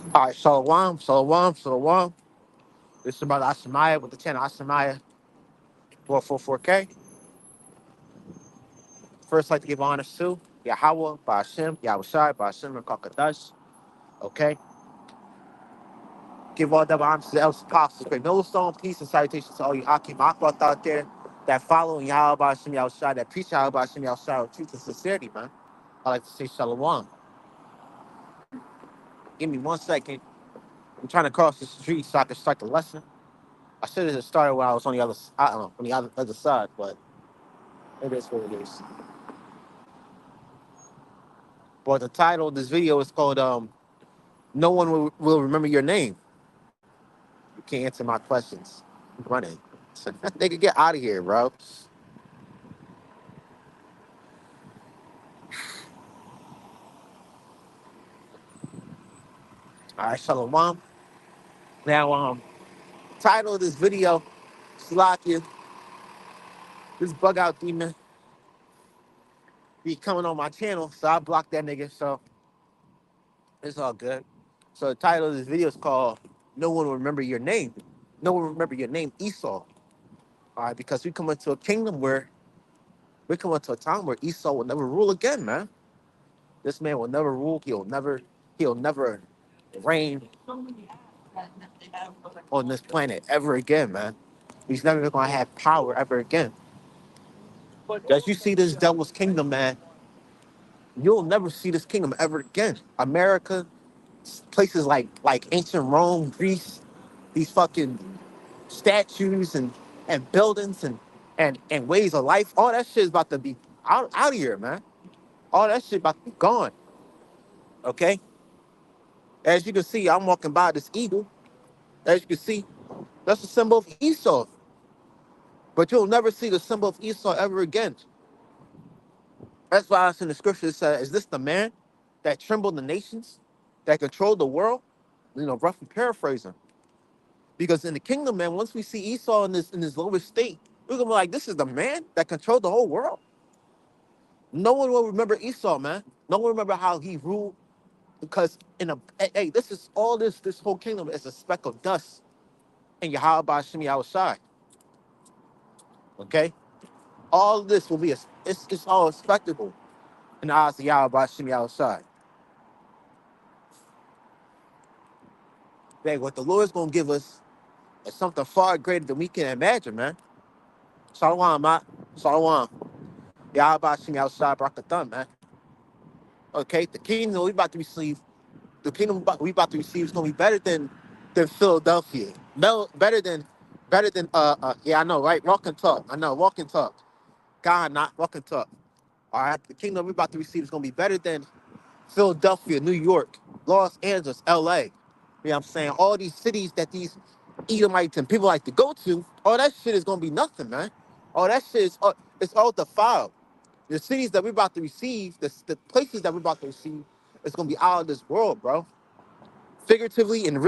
All right, Shalom. This is about Ashemaya with the channel Ashemaya 444K. First, I'd like to give honors to Yahweh, Ba'ashem, Yahushai, Ba'ashem, and Kakadash. Okay? Give all double honors to the elders apostles. Great millstone, peace and salutations to all you Akim Akbath out there that follow in Yahweh, Ba'ashem, Yahushai, that preach Yahweh, Ba'ashem, Yahushai with truth and sincerity, man. I like to say Shalom. Give me 1 second. I'm trying to cross the street so I can start the lesson. I should have started when I was on the other, on the other side, but it is what it is. But the title of this video is called "No One Will Remember Your Name." You can't answer my questions. I'm running. So, nigga, get out of here, bro. All right, Shalom. Now, title of this video, Slakia, this bug out demon be coming on my channel, so I blocked that nigga. So it's all good. So the title of this video is called "No One Will Remember Your Name." No one will remember your name, Esau. All right, because we come into a kingdom where we come into a time where Esau will never rule again, man. This man will never rule. He'll never reign on this planet ever again, man. He's never gonna have power ever again. As you see this devil's kingdom, man, you'll never see this kingdom ever again. America, places like ancient Rome, Greece, these fucking statues and buildings and ways of life, all that shit is about to be out of here, man. All that shit about to be gone. Okay? As you can see, I'm walking by this eagle. As you can see, that's a symbol of Esau. But you'll never see the symbol of Esau ever again. That's why it's in the scripture it says, is this the man that trembled the nations, that controlled the world? You know, roughly paraphrasing. Because in the kingdom, man, once we see Esau in this lowest state, we're gonna be like, this is the man that controlled the whole world. No one will remember Esau, man. No one will remember how he ruled. Because hey, this is all this whole kingdom is a speck of dust in Yahweh Hashem Yahushai. Okay? All this will be it's all a spectacle in the eyes of Yahweh Hashem Yahushai. Man, what the Lord's gonna give us is something far greater than we can imagine, man. Shalom, man. Shalom. Yahweh Hashem Yahushai Barakathon, man. Okay, the kingdom we about to receive, the kingdom we about to receive is gonna be better than Philadelphia. No, better than yeah, I know, right? Walk and talk. I know, walk and talk. God, not walk and talk. All right, the kingdom we're about to receive is gonna be better than Philadelphia, New York, Los Angeles, LA. You know what I'm saying? All these cities that these Edomites and people like to go to, all that shit is gonna be nothing, man. All that shit is it's all defiled. The cities that we're about to receive, the places that we're about to receive, it's gonna be out of this world, bro. Figuratively and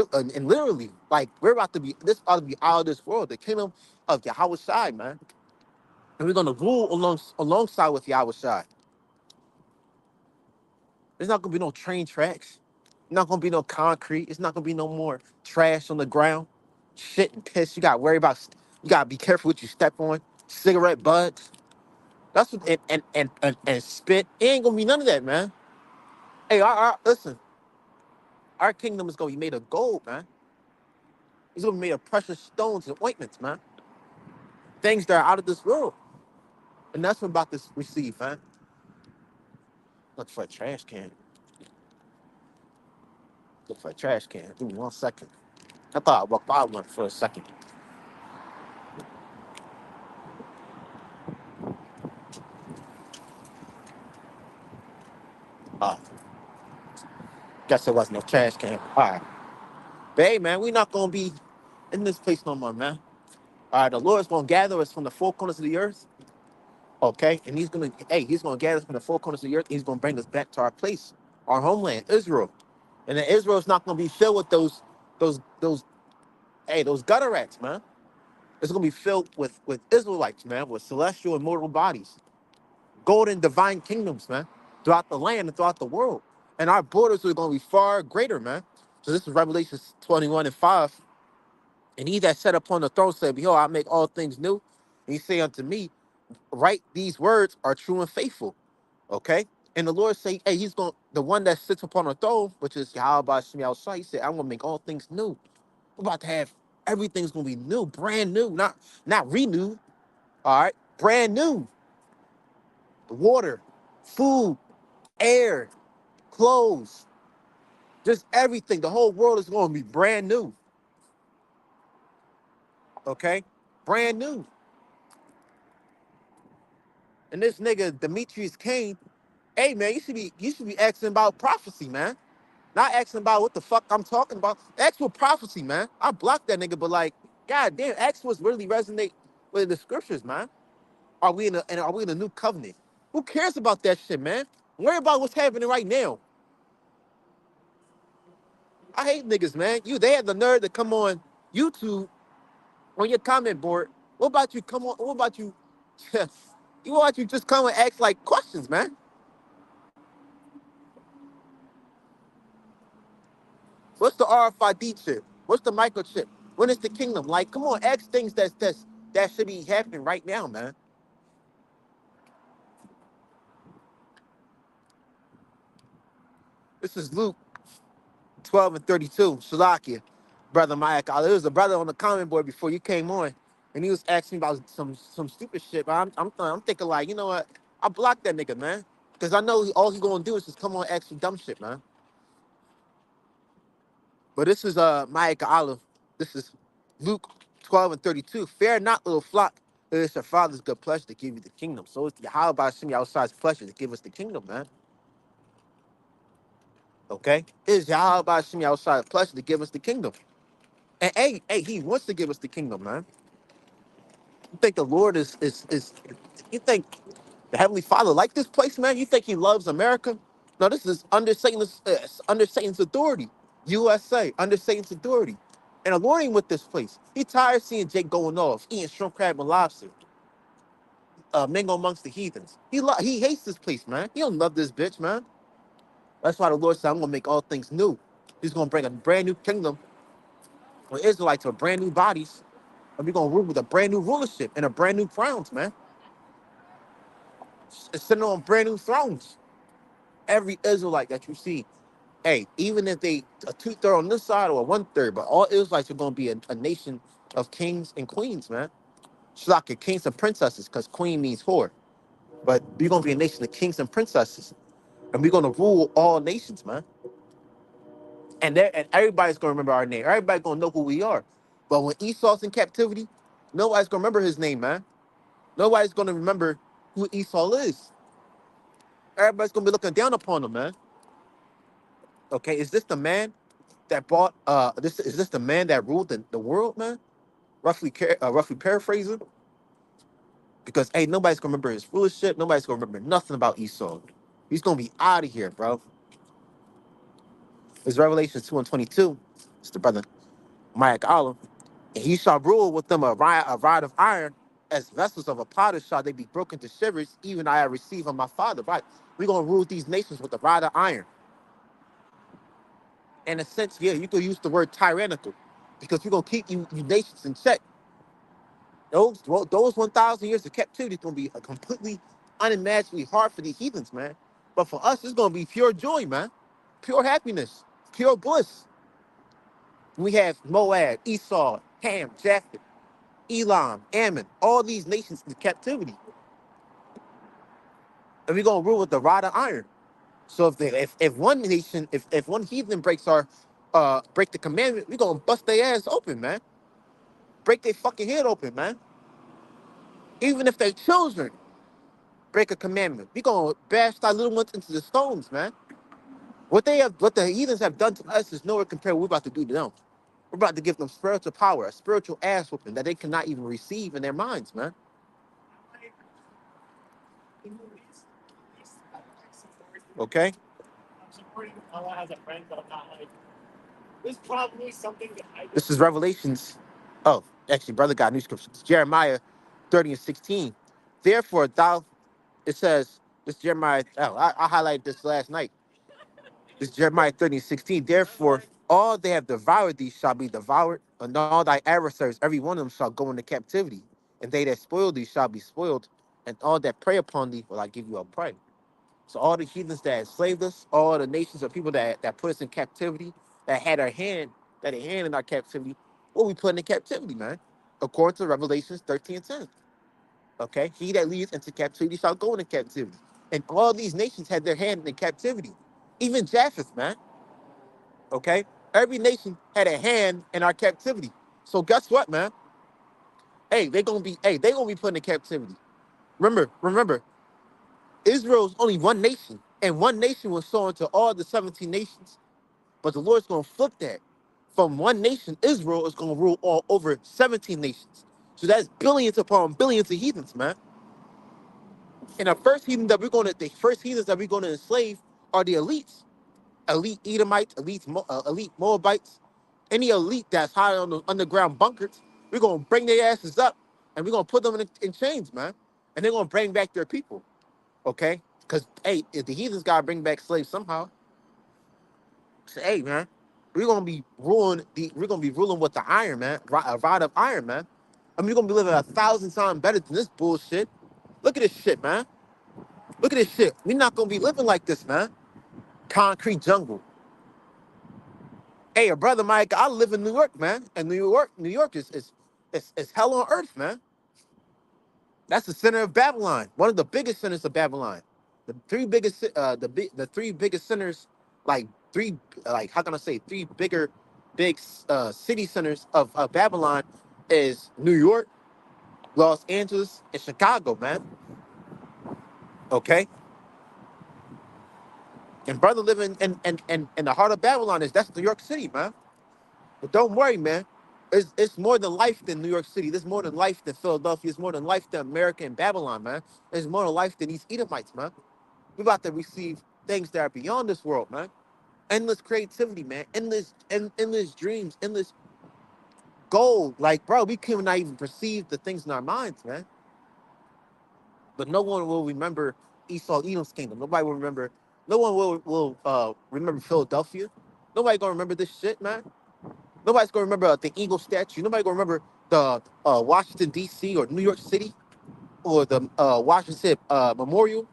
literally, like we're about to be this ought to be out of this world. The kingdom of Yahweh Shai, man. And we're gonna rule alongside with Yahweh Shai. There's not gonna be no train tracks. Not gonna be no concrete. It's not gonna be no more trash on the ground. Shit and piss. You gotta worry about. You gotta be careful what you step on. Cigarette butts. That's what and spit. It ain't gonna be none of that, man. Hey, listen. Our kingdom is gonna be made of gold, man. It's gonna be made of precious stones and ointments, man. Things that are out of this world, and that's what I'm about to receive, man. Look for a trash can. Look for a trash can. Give me 1 second. I thought I walked by one for a second. Uh, guess there wasn't no trash can. All right. But hey, man, we not gonna be in this place no more, man. All right, the Lord's gonna gather us from the four corners of the earth, okay? And he's gonna gather us from the four corners of the earth. And he's gonna bring us back to our place, our homeland, Israel. And then Israel's not gonna be filled with those gutter rats, man. It's gonna be filled with Israelites, man, with celestial and mortal bodies, golden divine kingdoms, man, throughout the land and throughout the world. And our borders are gonna be far greater, man. So this is Revelation 21 and 5. And he that sat upon the throne said, behold, I make all things new. And he say unto me, write these words are true and faithful. Okay. And the Lord say, hey, he's going, the one that sits upon the throne, which is Yahweh Shemi outside, he said, I'm going to make all things new. We're about to have, everything's going to be new, brand new, not renewed. All right. Brand new. Water, food, air, clothes, just everything. The whole world is going to be brand new. Okay. Brand new. And this nigga, Demetrius came. Hey man, you should be asking about prophecy, man. Not asking about what the fuck I'm talking about. Ask for prophecy, man. I blocked that nigga, but like, god damn, ask what's really resonate with the scriptures, man. Are we in a new covenant? Who cares about that shit, man? Worry about what's happening right now. I hate niggas, man. They had the nerve to come on YouTube on your comment board. What about you? Come on. What about you? You want you just come and ask like questions, man. What's the RFID chip? What's the microchip? When is the kingdom? Like, come on, ask things that should be happening right now, man. This is Luke 12 and 32. Shalakia, brother Mike. There was a brother on the comment board before you came on, and he was asking about some stupid shit. But I'm thinking like, you know what? I blocked that nigga, man, because I know all he gonna do is just come on and ask some dumb shit, man. But this is Micah Olive. This is Luke 12 and 32. Fear not, little flock. It is your father's good pleasure to give you the kingdom. So it's Yahweh Shemi outside's pleasure to give us the kingdom, man. Okay? It is Yahweh Shemi outside's pleasure to give us the kingdom. And hey, he wants to give us the kingdom, man. You think the Lord is you think the Heavenly Father like this place, man? You think he loves America? No, this is under Satan's authority. USA, under Satan's authority. And the Lord ain't with this place. He tired seeing Jake going off, eating shrimp, crab, and lobster, mingle amongst the heathens. He hates this place, man. He don't love this bitch, man. That's why the Lord said, I'm gonna make all things new. He's gonna bring a brand new kingdom for Israelites with brand new bodies. And we're gonna rule with a brand new rulership and a brand new crowns, man. Sitting on brand new thrones. Every Israelite that you see, hey, even if they a two-third on this side or a one-third, but all Israelites are gonna be a nation of kings and queens, man. Shlaka, kings and princesses, because queen means whore. But we're gonna be a nation of kings and princesses. And we're gonna rule all nations, man. And everybody's gonna remember our name. Everybody's gonna know who we are. But when Esau's in captivity, nobody's gonna remember his name, man. Nobody's gonna remember who Esau is. Everybody's gonna be looking down upon him, man. Okay, is this the man that bought this is this the man that ruled the world, man? Roughly paraphrasing. Because hey, nobody's gonna remember his rulership, nobody's gonna remember nothing about Esau. He's gonna be out of here, bro. It's Revelation 2 and 22. It's the brother Mike Allah. And he shall rule with them a rod of iron, as vessels of a potter shall they be broken to shivers, even I have received of my father. Right. We're gonna rule these nations with a rod of iron. In a sense, yeah, you could use the word tyrannical, because we're gonna keep you nations in check. Those 1,000 years of captivity is gonna be a completely unimaginably hard for the heathens, man. But for us, it's gonna be pure joy, man. Pure happiness, pure bliss. We have Moab, Esau, Ham, Japheth, Elam, Ammon, all these nations in captivity. And we're gonna rule with the rod of iron. So if one nation, if one heathen break the commandment, we're gonna bust their ass open, man. Break their fucking head open, man. Even if their children break a commandment, we gonna bash our little ones into the stones, man. What the heathens have done to us is nowhere compared to what we're about to do to them. We're about to give them spiritual power, a spiritual ass whooping that they cannot even receive in their minds, man. Okay? This is Revelations. Oh, actually, brother got new scriptures. Jeremiah 30 and 16. Therefore, it says, this Jeremiah, I highlighted this last night. This is Jeremiah 30:16. Therefore, all they have devoured thee shall be devoured, and all thy adversaries, every one of them, shall go into captivity. And they that spoil thee shall be spoiled, and all that prey upon thee will I give you a prey. So all the heathens that enslaved us, all the nations of people that put us in captivity, that had our hand, that had a hand in our captivity, what we put in captivity, man. According to Revelations 13:10. Okay? He that leads into captivity shall go into captivity. And all these nations had their hand in captivity. Even Japheth, man. Okay? Every nation had a hand in our captivity. So guess what, man? They gonna be put in captivity. Remember, Israel's only one nation, and one nation was sown to all the 17 nations. But the Lord's gonna flip that. From one nation, Israel is gonna rule all over 17 nations. So that's billions upon billions of heathens, man. And the first heathens that we're gonna enslave are the elites, elite Edomites, elite Moabites, any elite that's high on the underground bunkers. We're gonna bring their asses up, and we're gonna put them in chains, man. And they're gonna bring back their people, okay? Because hey, if the heathens gotta bring back slaves somehow, say, hey, man, we're gonna be ruling with the iron, man, a rod of iron, man. I mean, we're gonna be living 1,000 times better than this bullshit. Look at this shit, man. Look at this shit. We're not gonna be living like this, man. Concrete jungle. Hey, brother Mike, I live in New York, man. And New York is hell on earth, man. That's the center of Babylon. One of the biggest centers of Babylon. The three biggest the three biggest centers, like three how can I say three big city centers of Babylon is New York, Los Angeles, and Chicago, man. Okay? And brother living in the heart of Babylon that's New York City, man. But don't worry, man. It's more than life than New York City. There's more than life than Philadelphia. It's more than life than America and Babylon, man. There's more than life than these Edomites, man. We're about to receive things that are beyond this world, man. Endless creativity, man. Endless dreams, endless gold. Like, bro, we cannot even perceive the things in our minds, man. But no one will remember Esau, Edom's kingdom. Nobody will remember. No one will remember Philadelphia. Nobody gonna remember this shit, man. Nobody's gonna remember the Eagle statue. Nobody gonna remember the Washington D.C. or New York City or the Washington Memorial.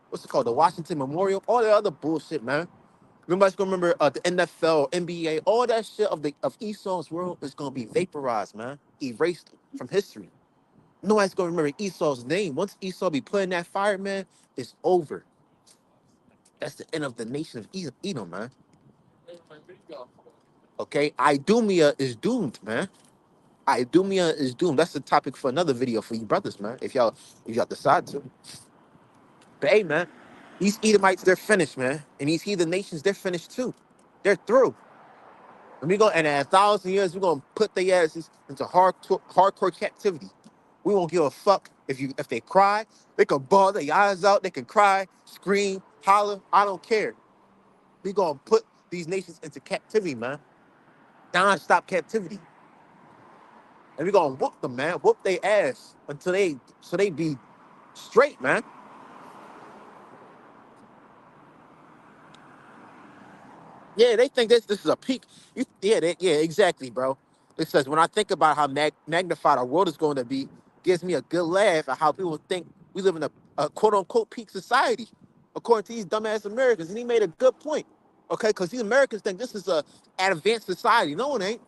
What's it called? The Washington Memorial. All the other bullshit, man. Nobody's gonna remember the NFL, NBA, all that shit of Esau's world is gonna be vaporized, man, erased from history. Nobody's gonna remember Esau's name. Once Esau be put in that fire, man, it's over. That's the end of the nation of Edom, man. Okay, Idumea is doomed, man. Idumea is doomed. That's the topic for another video for you brothers, man. If y'all decide to. But hey, man, these Edomites, they're finished, man. And these heathen nations, they're finished too. They're through. And in 1,000 years, we're gonna put their asses into hardcore captivity. We won't give a fuck if they cry. They can bawl their eyes out. They can cry, scream, holler. I don't care. We gonna put these nations into captivity, man. Non-stop captivity. And we gonna whoop them, man. Whoop their ass until they be straight, man. Yeah, they think this is a peak. Yeah, exactly, bro. It says when I think about how magnified our world is going to be, gives me a good laugh at how people think we live in a quote unquote peak society, according to these dumbass Americans. And he made a good point, okay? Because these Americans think this is an advanced society. No, it ain't.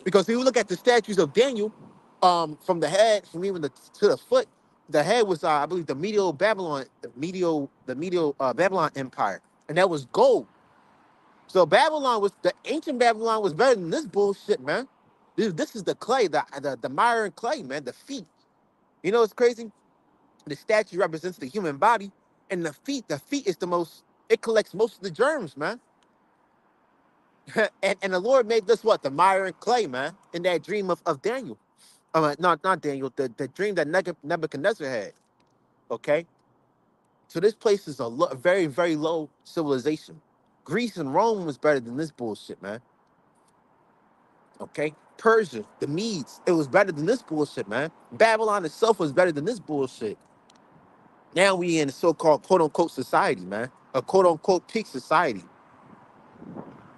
Because if you look at the statues of Daniel, from the head, from even to the foot, the head was, I believe, the medieval Babylon Empire, and that was gold. So the ancient Babylon was better than this bullshit, man. This is the clay, the mire and clay, man, the feet. You know what's crazy? The statue represents the human body, and the feet is it collects most of the germs, man. and the Lord made this what? The mire and clay, man, in that dream of Daniel. Not Daniel, the dream that Nebuchadnezzar had. Okay? So this place is a very, very low civilization. Greece and Rome was better than this bullshit, man. Okay? Persia, the Medes, it was better than this bullshit, man. Babylon itself was better than this bullshit. Now we in a so-called quote-unquote society, man. A quote-unquote peak society.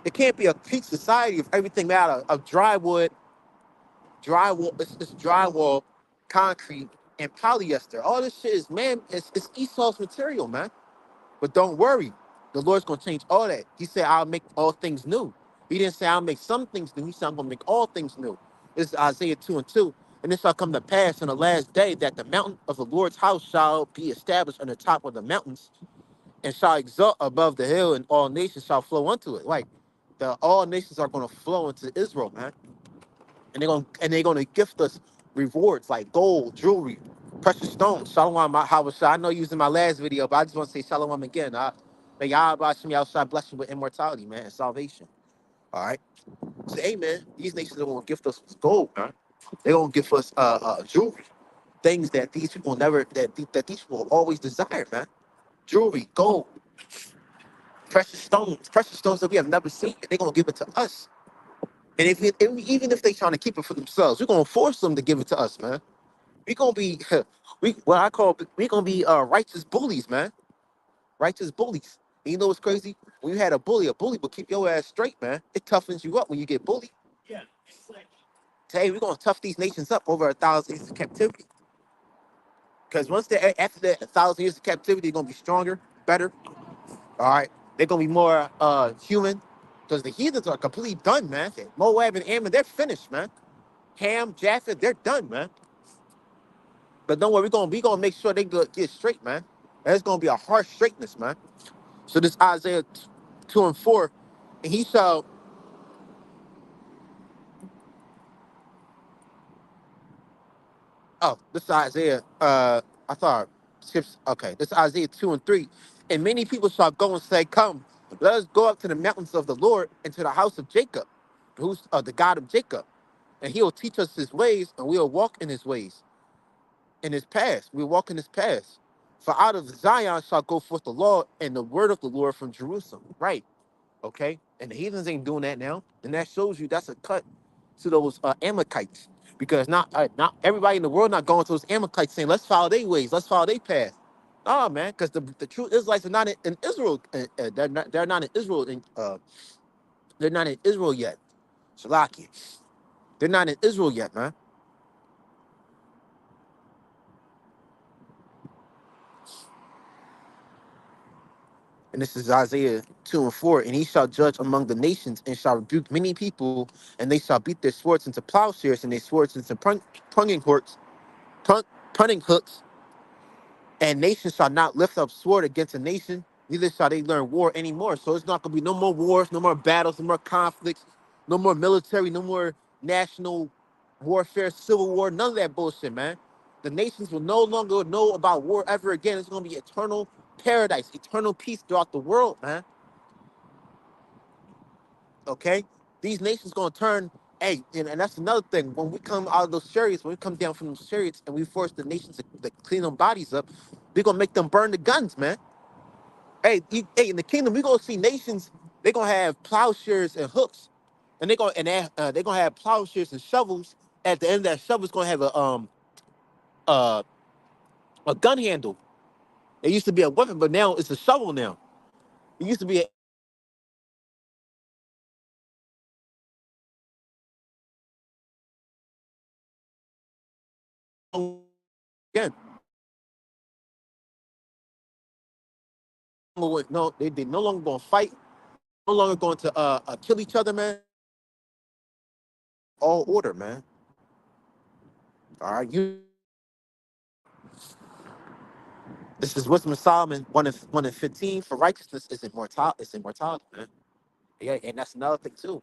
It can't be a peace society if everything made out of drywall, it's drywall, concrete, and polyester. All this shit is, man, it's Esau's material, man. But don't worry, the Lord's gonna change all that. He said, I'll make all things new. He didn't say I'll make some things new. He said I'm gonna make all things new. This is Isaiah 2 and 2. And it shall come to pass in the last day that the mountain of the Lord's house shall be established on the top of the mountains and shall exalt above the hill, and all nations shall flow unto it. Like the all nations are gonna flow into Israel, man. And they're gonna gift us rewards like gold, jewelry, precious stones. Shalom, I know you was in my last video, but I just want to say shalom again. May Yahweh Shem outside bless you with immortality, man, and salvation. All right. So, hey, man, these nations are gonna gift us gold, man. They're gonna give us jewelry, things that these people never that these people always desire, man. Jewelry, gold, precious stones that we have never seen. They're gonna give it to us. And even if they trying to keep it for themselves, we're gonna force them to give it to us, man. We gonna be we gonna be righteous bullies, man. Righteous bullies. And you know what's crazy? When you had a bully will keep your ass straight, man. It toughens you up when you get bullied. Hey, we're gonna tough these nations up over 1,000 years of captivity. Because after that 1,000 years of captivity, they're gonna be stronger, better. All right, they're gonna be more human. Because the heathens are completely done, man. Moab and Ammon, they're finished, man. Ham, Japheth, they're done, man. But don't worry, we gonna make sure they get straight, man. There's gonna be a harsh straightness, man. So this Isaiah 2 and 4, and he shall, oh, this Isaiah, I thought skips, okay, this Isaiah 2 and 3. And many people shall go and say, come, let us go up to the mountains of the Lord and to the house of Jacob, who's the God of Jacob. And he will teach us his ways, and we'll walk in his ways, in his paths. We'll walk in his paths. For out of Zion shall go forth the law and the word of the Lord from Jerusalem. Right. Okay, and the heathens ain't doing that now, and that shows you that's a cut to those Amalekites, because not everybody in the world not going to those Amalekites saying let's follow their ways, let's follow their path. Nah, man, because the true Israelites are not in Israel. They're not in Israel. They're not in Israel yet. Shalaki. They're not in Israel yet, man. And this is Isaiah 2 and 4. And he shall judge among the nations and shall rebuke many people, and they shall beat their swords into plowshares and their swords into pruning hooks, pun- punning hooks, and nation shall not lift up sword against a nation, neither shall they learn war anymore. So it's not gonna be no more wars, no more battles, no more conflicts, no more military, no more national warfare, civil war, none of that bullshit, man. The nations will no longer know about war ever again. It's gonna be eternal paradise, eternal peace throughout the world, man. Okay? These nations gonna turn, hey, and that's another thing. When we come out of those chariots, when we come down from those chariots and we force the nations to clean them bodies up, we're gonna make them burn the guns, man. Hey, in the kingdom, we're gonna see nations, they're gonna have plowshares and hooks, and they're gonna have plowshares and shovels. At the end of that shovel, it's gonna have uh, a gun handle. It used to be a weapon, but now it's a shovel now. It used to be again. No, they no longer gonna fight, no longer going to kill each other, man. All order, man. All right, this is Wisdom of Solomon 1 and 15. For righteousness is immortal, it's immortality, man. Yeah, and that's another thing too.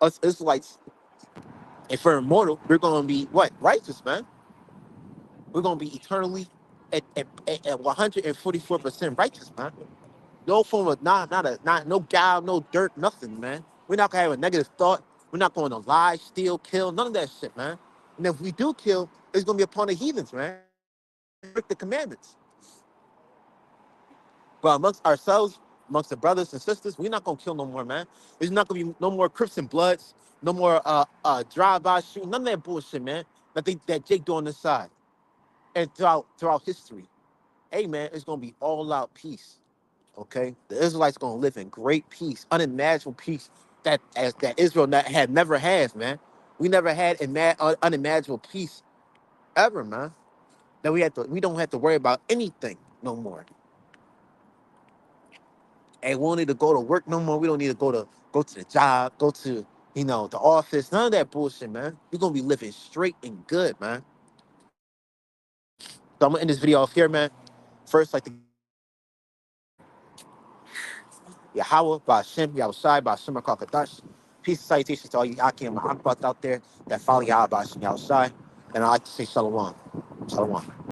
Us Israelites, if we're immortal, we're gonna be what? Righteous, man. We're gonna be eternally at 144% righteous, man. No form of not no gal, no dirt, nothing, man. We're not gonna have a negative thought. We're not going to lie, steal, kill, none of that shit, man. And if we do kill, it's gonna be upon the heathens, man. Break the commandments. But amongst ourselves, amongst the brothers and sisters, we're not gonna kill no more, man. There's not gonna be no more Crips and Bloods, no more drive-by shooting, none of that bullshit, man. That Jake do on this side. And throughout history. Hey man, it's gonna be all out peace. Okay? The Israelites gonna live in great peace, unimaginable peace. that Israel had never had, man. We never had unimaginable peace ever, man. That we don't have to worry about anything no more. And we don't need to go to work no more. We don't need to go to the job, go to the office. None of that bullshit, man. We're gonna be living straight and good, man. So I'm gonna end this video off here, man. First, like the Yahweh, Ba'Shem, Yahushai, Ba'Shem, Kakadash. Peace and salutations to all you Akim and Akbat out there that follow Yahweh, Ba'Shem, Yahushai. And I like to say Shalom. Shalom.